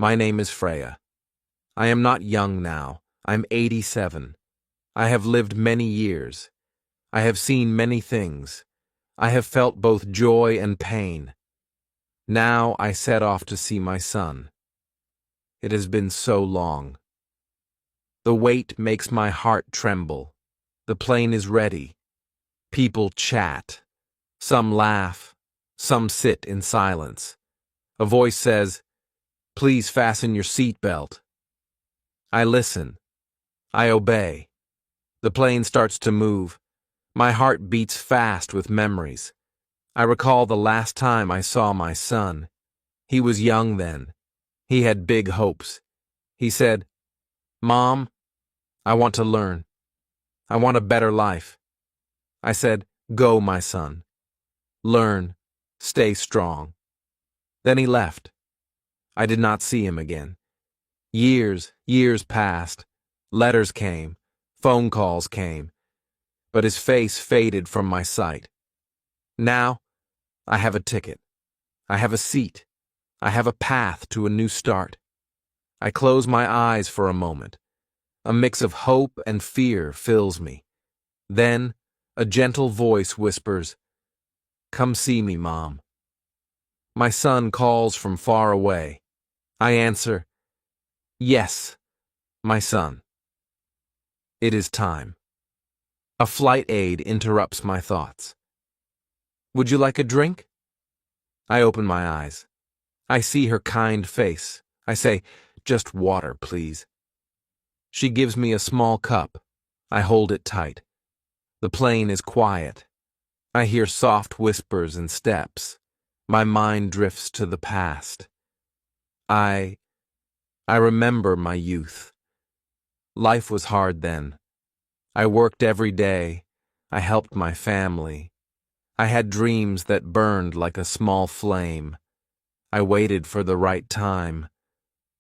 My name is Freya. I am not young now. I'm 87. I have lived many years. I have seen many things. I have felt both joy and pain. Now I set off to see my son. It has been so long. The weight makes my heart tremble. The plane is ready. People chat. Some laugh. Some sit in silence. A voice says, "Please fasten your seatbelt." I listen. I obey. The plane starts to move. My heart beats fast with memories. I recall the last time I saw my son. He was young then. He had big hopes. He said, "Mom, I want to learn. I want a better life." I said, "Go, my son. Learn. Stay strong." Then he left. I did not see him again. Years passed. Letters came. Phone calls came. But his face faded from my sight. Now, I have a ticket. I have a seat. I have a path to a new start. I close my eyes for a moment. A mix of hope and fear fills me. Then, a gentle voice whispers, "Come see me, Mom." My son calls from far away. I answer, "Yes, my son." It is time. A flight aide interrupts my thoughts. "Would you like a drink?" I open my eyes. I see her kind face. I say, "Just water, please." She gives me a small cup. I hold it tight. The plane is quiet. I hear soft whispers and steps. My mind drifts to the past. I remember my youth. Life was hard then. I worked every day. I helped my family. I had dreams that burned like a small flame. I waited for the right time.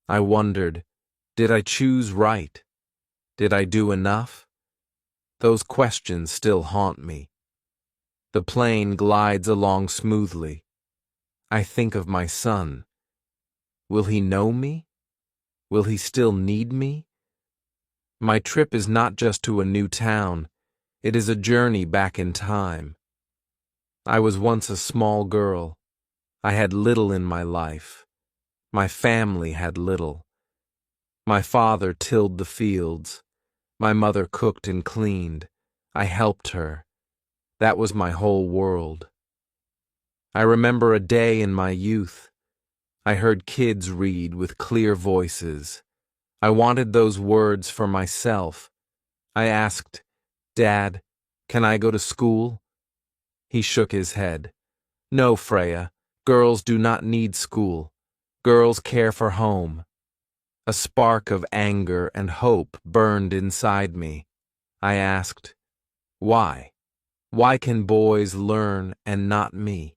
I wondered, did I choose right? Did I do enough? Those questions still haunt me. The plane glides along smoothly. I think of my son. Will he know me? Will he still need me? My trip is not just to a new town. It is a journey back in time. I was once a small girl. I had little in my life. My family had little. My father tilled the fields. My mother cooked and cleaned. I helped her. That was my whole world. I remember a day in my youth. I heard kids read with clear voices. I wanted those words for myself. I asked, "Dad, can I go to school?" He shook his head. "No, Freya. Girls do not need school. Girls care for home." A spark of anger and hope burned inside me. I asked, "Why? Why can boys learn and not me?"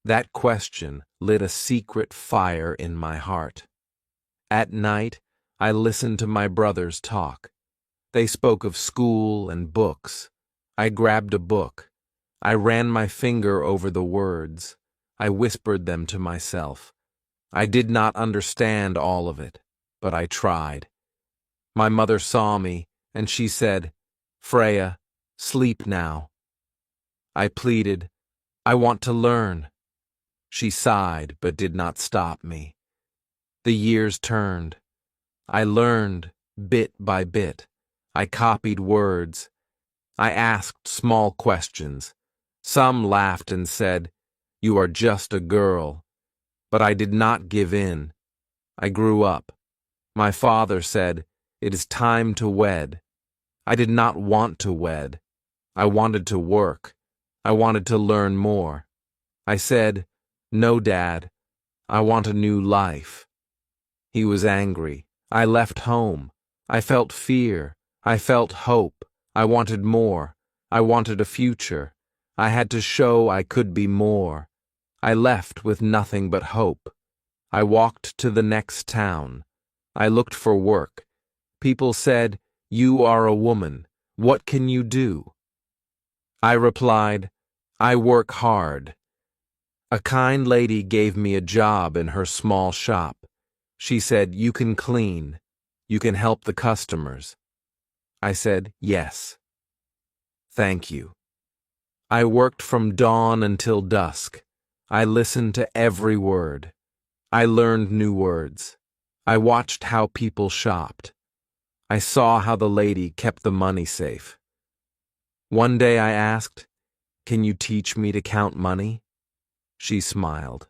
That question lit a secret fire in my heart. At night, I listened to my brothers talk. They spoke of school and books. I grabbed a book. I ran my finger over the words. I whispered them to myself. I did not understand all of it, but I tried. My mother saw me, and she said, "Freya, sleep now." I pleaded, "I want to learn." She sighed, but did not stop me. The years turned. I learned, bit by bit. I copied words. I asked small questions. Some laughed and said, "You are just a girl." But I did not give in. I grew up. My father said, "It is time to wed." I did not want to wed. I wanted to work. I wanted to learn more. I said, "No, Dad, I want a new life." He was angry. I left home. I felt fear. I felt hope. I wanted more. I wanted a future. I had to show I could be more. I left with nothing but hope. I walked to the next town. I looked for work. People said, "You are a woman. What can you do?" I replied, "I work hard." A kind lady gave me a job in her small shop. She said, "You can clean. You can help the customers." I said, "Yes. Thank you." I worked from dawn until dusk. I listened to every word. I learned new words. I watched how people shopped. I saw how the lady kept the money safe. One day I asked, "Can you teach me to count money?" She smiled.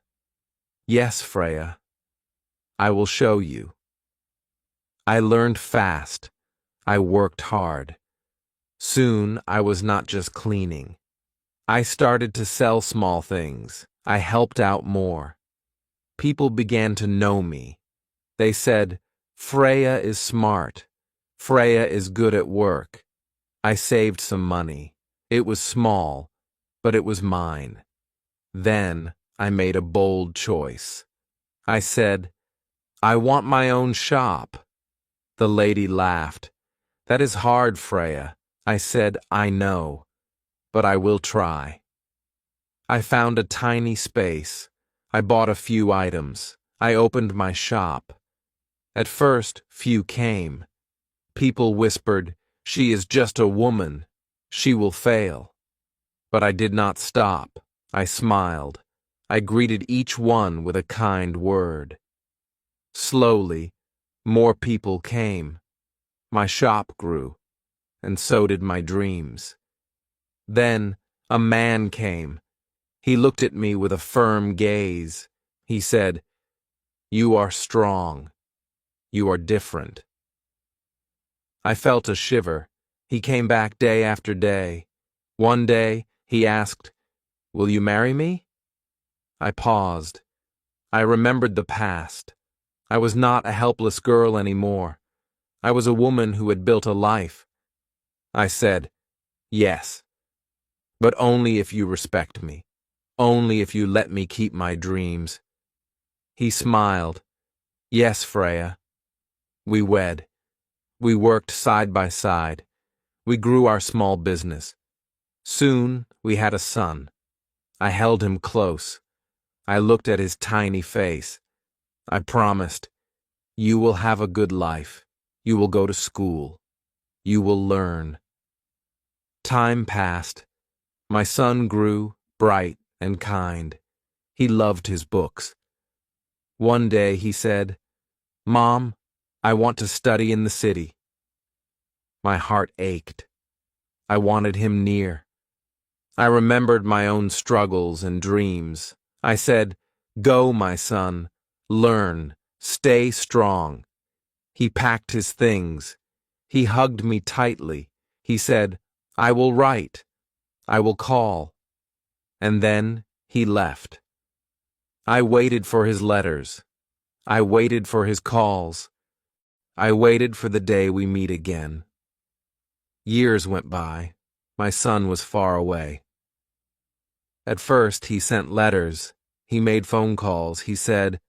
"Yes, Freya. I will show you." I learned fast. I worked hard. Soon I was not just cleaning. I started to sell small things. I helped out more. People began to know me. They said, "Freya is smart. Freya is good at work." I saved some money. It was small, but it was mine. Then I made a bold choice. I said, "I want my own shop." The lady laughed. "That is hard, Freya." I said, "I know, but I will try." I found a tiny space. I bought a few items. I opened my shop. At first, few came. People whispered, "She is just a woman. She will fail." But I did not stop. I smiled. I greeted each one with a kind word. Slowly, more people came. My shop grew, and so did my dreams. Then a man came. He looked at me with a firm gaze. He said, "You are strong. You are different." I felt a shiver. He came back day after day. One day, he asked, "Will you marry me?" I paused. I remembered the past. I was not a helpless girl anymore. I was a woman who had built a life. I said, "Yes, but only if you respect me. Only if you let me keep my dreams." He smiled. "Yes, Freya." We wed. We worked side by side. We grew our small business. Soon, we had a son. I held him close. I looked at his tiny face. I promised, "You will have a good life. You will go to school. You will learn." Time passed. My son grew, bright and kind. He loved his books. One day he said, "Mom, I want to study in the city." My heart ached. I wanted him near. I remembered my own struggles and dreams. I said, "Go, my son. Learn. Stay strong." He packed his things. He hugged me tightly. He said, "I will write. I will call." And then he left. I waited for his letters. I waited for his calls. I waited for the day we meet again. Years went by. My son was far away. At first, he sent letters. He made phone calls. He said,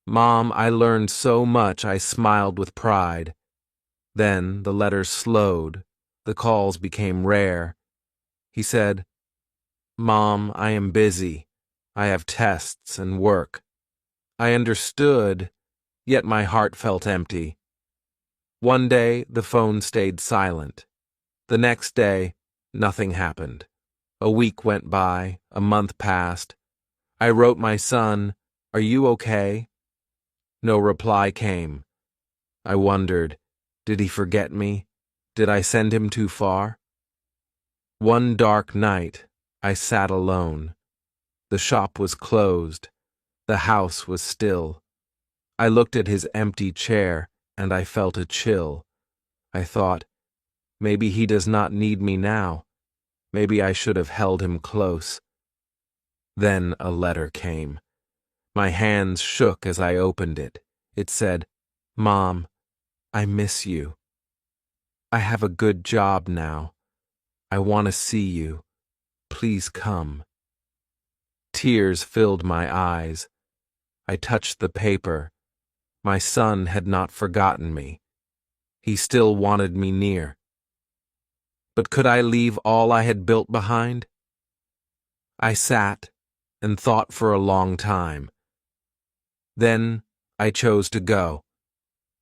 "Mom, I learned so much I smiled with pride." Then the letters slowed. The calls became rare. He said, "Mom, I am busy. I have tests and work." I understood, yet my heart felt empty. One day, the phone stayed silent. The next day, nothing happened. A week went by, a month passed. I wrote my son, "Are you okay?" No reply came. I wondered, did he forget me? Did I send him too far? One dark night, I sat alone. The shop was closed. The house was still. I looked at his empty chair, and I felt a chill. I thought, maybe he does not need me now. Maybe I should have held him close. Then a letter came. My hands shook as I opened it. It said, "Mom, I miss you. I have a good job now. I want to see you. Please come." Tears filled my eyes. I touched the paper. My son had not forgotten me. He still wanted me near. But could I leave all I had built behind? I sat and thought for a long time. Then I chose to go.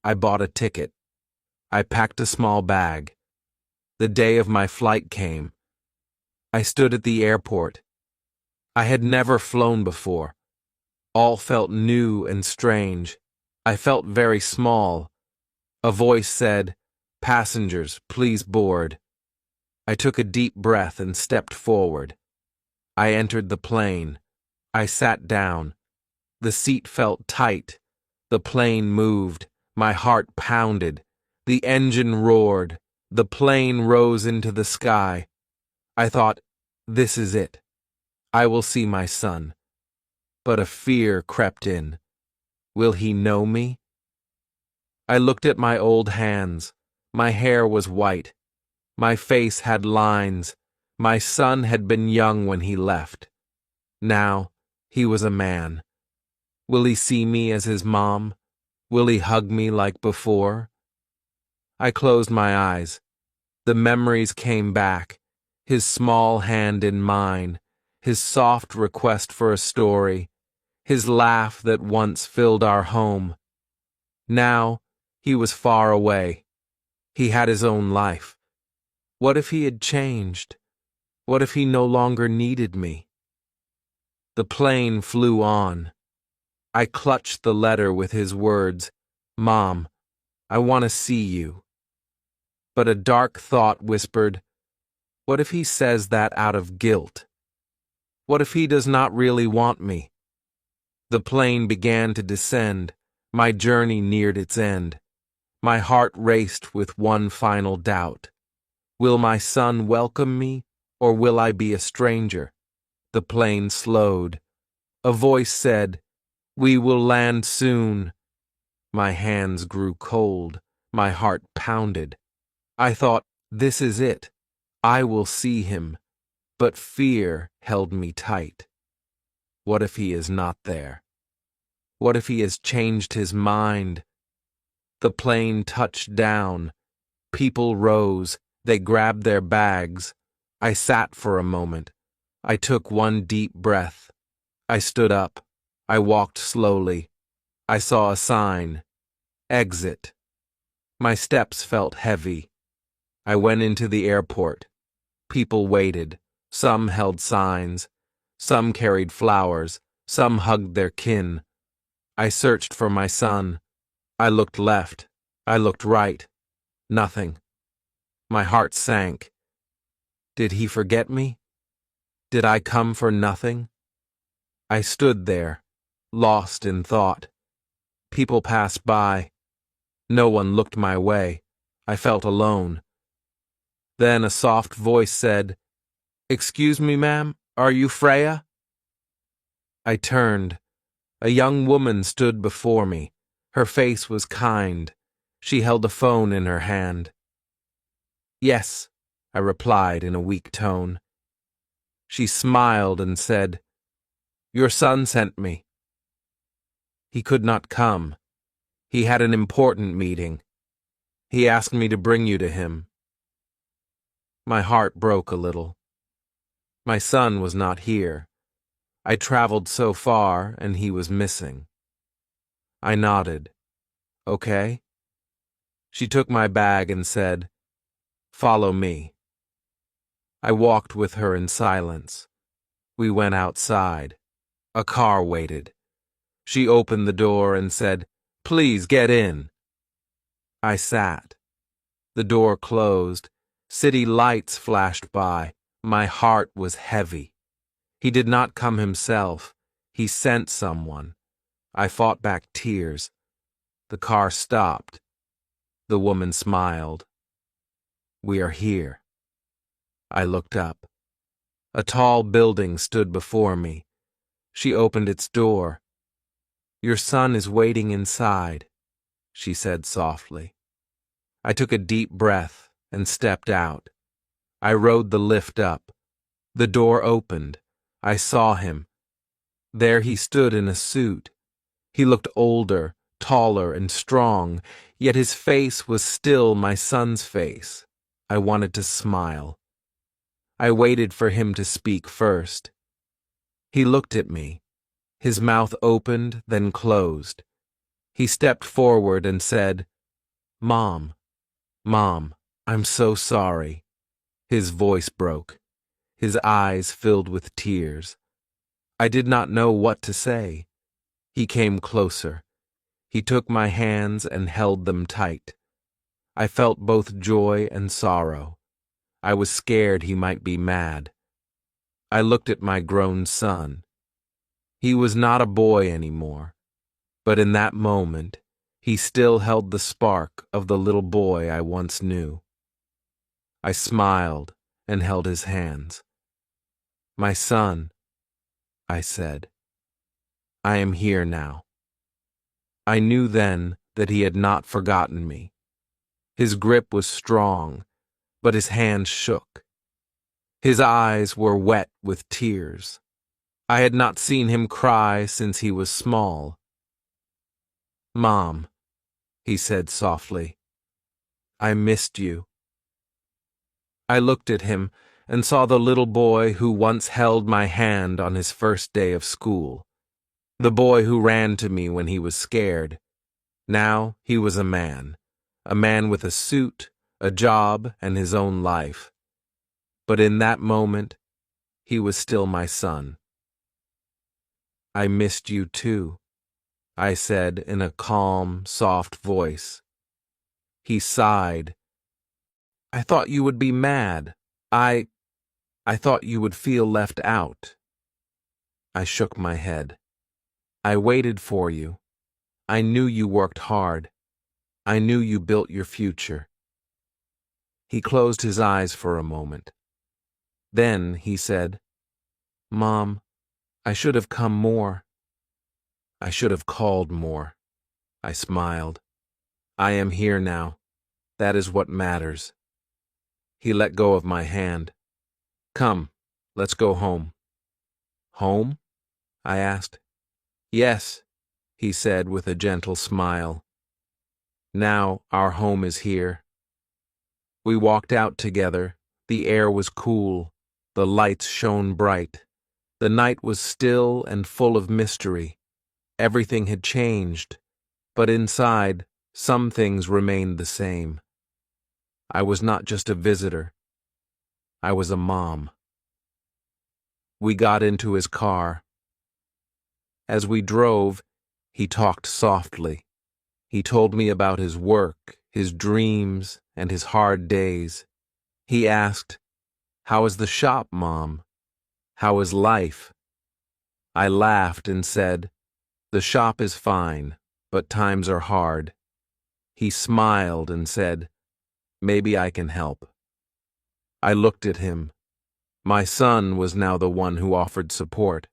I bought a ticket. I packed a small bag. The day of my flight came. I stood at the airport. I had never flown before. All felt new and strange. I felt very small. A voice said, "Passengers, please board." I took a deep breath and stepped forward. I entered the plane. I sat down. The seat felt tight. The plane moved. My heart pounded. The engine roared. The plane rose into the sky. I thought, this is it. I will see my son. But a fear crept in. Will he know me? I looked at my old hands. My hair was white. My face had lines. My son had been young when he left. Now, he was a man. Will he see me as his mom? Will he hug me like before? I closed my eyes. The memories came back. His small hand in mine. His soft request for a story. His laugh that once filled our home. Now, he was far away. He had his own life. What if he had changed? What if he no longer needed me? The plane flew on. I clutched the letter with his words, "Mom, I want to see you." But a dark thought whispered, what if he says that out of guilt? What if he does not really want me? The plane began to descend. My journey neared its end. My heart raced with one final doubt. Will my son welcome me, or will I be a stranger? The plane slowed. A voice said, "We will land soon." My hands grew cold. My heart pounded. I thought, this is it. I will see him. But fear held me tight. What if he is not there? What if he has changed his mind? The plane touched down. People rose. They grabbed their bags. I sat for a moment. I took one deep breath. I stood up. I walked slowly. I saw a sign. Exit. My steps felt heavy. I went into the airport. People waited. Some held signs. Some carried flowers. Some hugged their kin. I searched for my son. I looked left. I looked right. Nothing. My heart sank. Did he forget me? Did I come for nothing? I stood there, lost in thought. People passed by. No one looked my way. I felt alone. Then a soft voice said, "Excuse me, ma'am, are you Freya?" I turned. A young woman stood before me. Her face was kind. She held a phone in her hand. "Yes," I replied in a weak tone. She smiled and said, "Your son sent me." He could not come. He had an important meeting. He asked me to bring you to him. My heart broke a little. My son was not here. I traveled so far, and he was missing. I nodded. Okay? She took my bag and said, "Follow me." I walked with her in silence. We went outside. A car waited. She opened the door and said, "Please get in." I sat. The door closed. City lights flashed by. My heart was heavy. He did not come himself. He sent someone. I fought back tears. The car stopped. The woman smiled. "We are here." I looked up. A tall building stood before me. She opened its door. "Your son is waiting inside," she said softly. I took a deep breath and stepped out. I rode the lift up. The door opened. I saw him. There he stood in a suit. He looked older, taller, and strong, yet his face was still my son's face. I wanted to smile. I waited for him to speak first. He looked at me. His mouth opened, then closed. He stepped forward and said, "Mom, Mom, I'm so sorry." His voice broke. His eyes filled with tears. I did not know what to say. He came closer. He took my hands and held them tight. I felt both joy and sorrow. I was scared he might be mad. I looked at my grown son. He was not a boy anymore, but in that moment, he still held the spark of the little boy I once knew. I smiled and held his hands. "My son," I said, "I am here now." I knew then that he had not forgotten me. His grip was strong, but his hand shook. His eyes were wet with tears. I had not seen him cry since he was small. "Mom," he said softly, "I missed you." I looked at him and saw the little boy who once held my hand on his first day of school. The boy who ran to me when he was scared. Now he was a man with a suit, a job, and his own life. But in that moment, he was still my son. "I missed you too," I said in a calm, soft voice. He sighed. "I thought you would be mad. I thought you would feel left out." I shook my head. "I waited for you. I knew you worked hard. I knew you built your future." He closed his eyes for a moment. Then he said, "Mom, I should have come more. I should have called more." I smiled. "I am here now. That is what matters." He let go of my hand. "Come, let's go home." "Home?" I asked. "Yes," he said with a gentle smile. "Now our home is here." We walked out together. The air was cool. The lights shone bright. The night was still and full of mystery. Everything had changed, but inside, some things remained the same. I was not just a visitor. I was a mom. We got into his car. As we drove, he talked softly. He told me about his work, his dreams, and his hard days. He asked, "How is the shop, Mom? How is life?" I laughed and said, "The shop is fine, but times are hard." He smiled and said, "Maybe I can help." I looked at him. My son was now the one who offered support.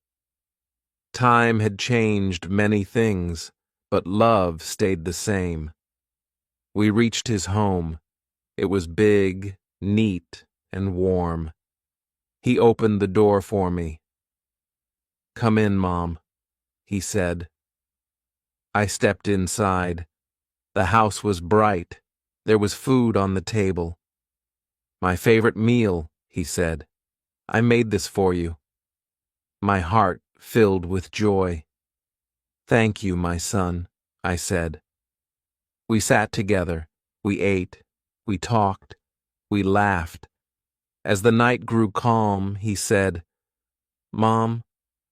Time had changed many things, but love stayed the same. We reached his home. It was big, neat, and warm. He opened the door for me. "Come in, Mom," he said. I stepped inside. The house was bright. There was food on the table. "My favorite meal," he said. "I made this for you." My heart filled with joy. "Thank you, my son," I said. We sat together. We ate. We talked. We laughed. As the night grew calm, he said, "Mom,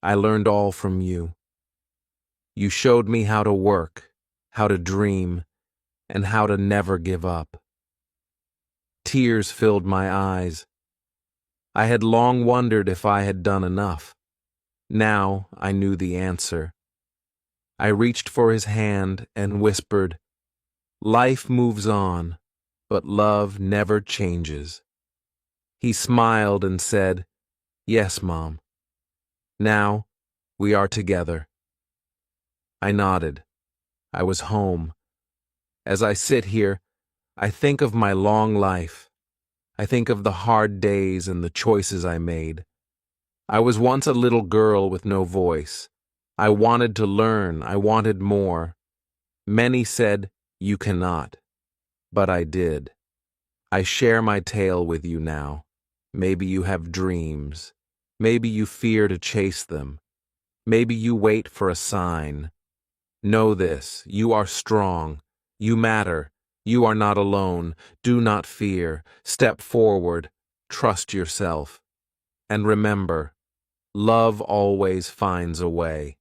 I learned all from you. You showed me how to work, how to dream, and how to never give up." Tears filled my eyes. I had long wondered if I had done enough. Now I knew the answer. I reached for his hand and whispered, "Life moves on, but love never changes." He smiled and said, "Yes, Mom. Now we are together." I nodded. I was home. As I sit here, I think of my long life. I think of the hard days and the choices I made. I was once a little girl with no voice. I wanted to learn. I wanted more. Many said, "You cannot." But I did. I share my tale with you now. Maybe you have dreams. Maybe you fear to chase them. Maybe you wait for a sign. Know this, you are strong. You matter. You are not alone. Do not fear. Step forward. Trust yourself. And remember, love always finds a way.